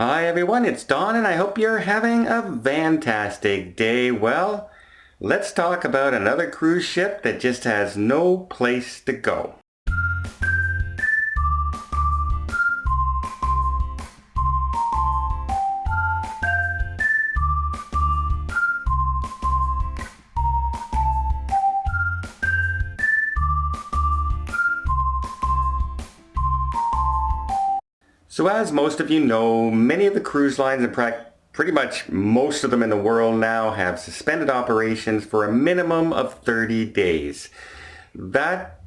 Hi everyone, it's Don and I hope you're having a fantastic day. Well, let's talk about another cruise ship that just has no place to go. So as most of you know, many of the cruise lines, and pretty much most of them in the world now, have suspended operations for a minimum of 30 days. That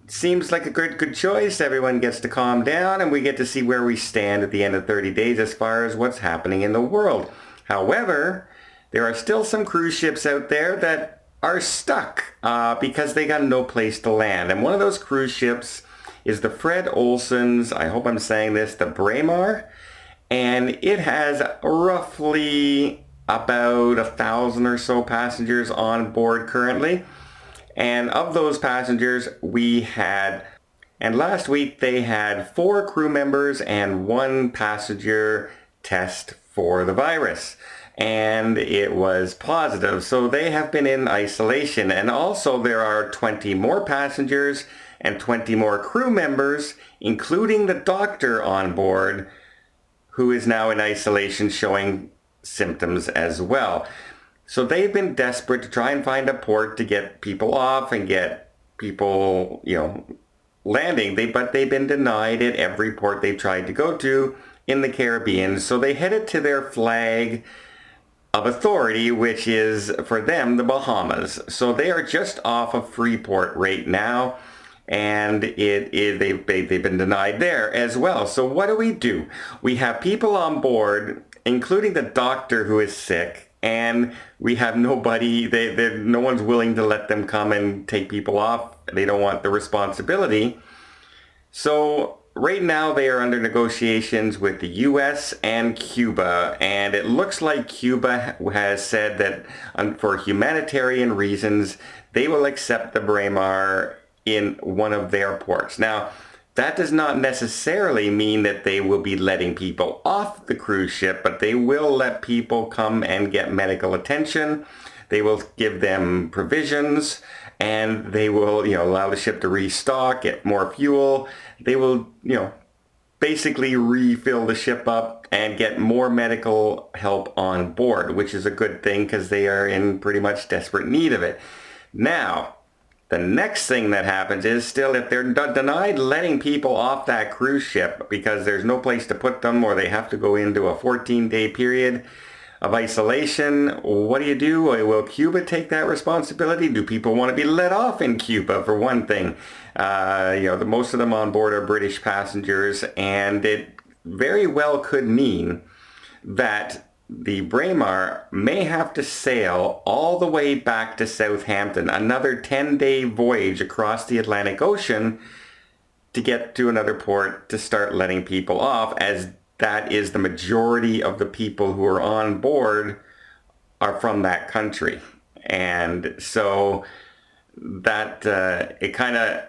seems like a good choice. Everyone gets to calm down and we get to see where we stand at the end of 30 days as far as what's happening in the world. However, there are still some cruise ships out there that are stuck because they got no place to land. And one of those cruise ships is the Fred Olsen's, I hope I'm saying this, the Braemar. And it has roughly about 1,000 or so passengers on board currently. And of those passengers, and last week they had 4 crew members and 1 passenger test for the virus. And it was positive, so they have been in isolation. And also there are 20 more passengers and 20 more crew members, including the doctor on board, who is now in isolation showing symptoms as well. So they've been desperate to try and find a port to get people off and get people, landing. But they've been denied at every port they've tried to go to in the Caribbean. So they headed to their flag of authority, which is, for them, the Bahamas. So they are just off of Freeport right now. And they've been denied there as well. So what do? We have people on board, including the doctor who is sick, and we have nobody, no one's willing to let them come and take people off. They don't want the responsibility. So right now they are under negotiations with the US and Cuba, and it looks like Cuba has said that for humanitarian reasons, they will accept the Braemar in one of their ports. Now, that does not necessarily mean that they will be letting people off the cruise ship, but they will let people come and get medical attention. They will give them provisions, and they will, allow the ship to restock, get more fuel. They will, basically refill the ship up and get more medical help on board, which is a good thing because they are in pretty much desperate need of it. Now, the next thing that happens is still if they're denied letting people off that cruise ship because there's no place to put them or they have to go into a 14-day period of isolation, what do? Will Cuba take that responsibility? Do people want to be let off in Cuba, for one thing? Most of them on board are British passengers, and it very well could mean that the Braemar may have to sail all the way back to Southampton, another 10-day voyage across the Atlantic Ocean to get to another port to start letting people off, as that is the majority of the people who are on board are from that country. And so that it kind of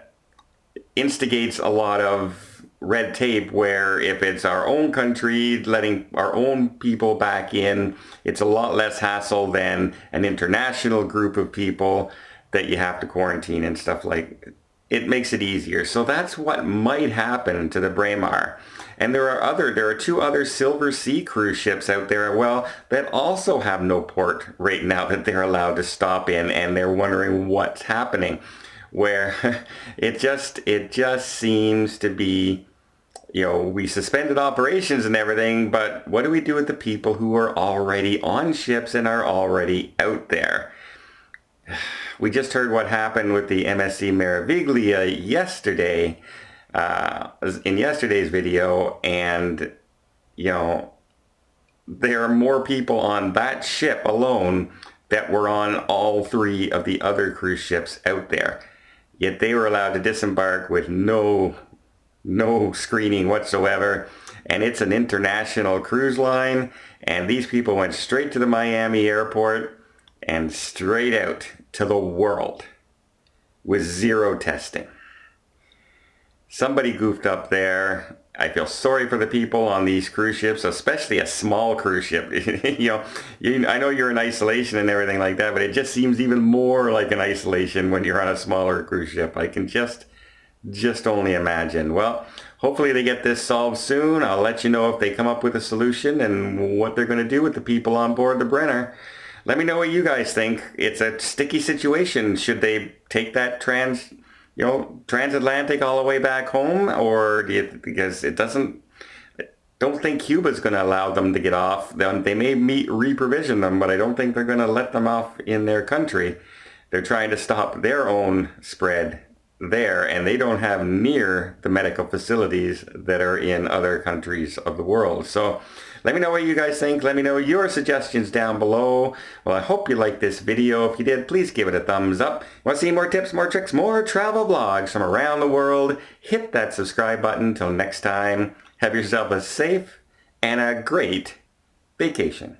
instigates a lot of red tape, where if it's our own country letting our own people back in, it's a lot less hassle than an international group of people that you have to quarantine and stuff. Like, it makes it easier. So that's what might happen to the Braemar. And there are 2 other Silver Sea cruise ships out there, that also have no port right now that they're allowed to stop in, and they're wondering what's happening. Where it just seems to be, we suspended operations and everything, but what do we do with the people who are already on ships and are already out there? We just heard what happened with the MSC Meraviglia yesterday, in yesterday's video, and, there are more people on that ship alone that were on all 3 of the other cruise ships out there. Yet they were allowed to disembark with no screening whatsoever. And it's an international cruise line. And these people went straight to the Miami airport and straight out to the world with 0 testing. Somebody goofed up there. I feel sorry for the people on these cruise ships, especially a small cruise ship. I know you're in isolation and everything like that, but it just seems even more like an isolation when you're on a smaller cruise ship. I can just only imagine. Well, hopefully they get this solved soon. I'll let you know if they come up with a solution and what they're going to do with the people on board the Braemar. Let me know what you guys think. It's a sticky situation. Should they take that transatlantic all the way back home, or because it doesn't, I don't think Cuba's going to allow them to get off. They may reprovision them, but I don't think they're going to let them off in their country. They're trying to stop their own spread there, and they don't have near the medical facilities that are in other countries of the world. So let me know what you guys think. Let me know your suggestions down below. Well, I hope you liked this video. If you did, please give it a thumbs up. Want to see more tips, more tricks, more travel vlogs from around the world? Hit that subscribe button. Till next time, have yourself a safe and a great vacation.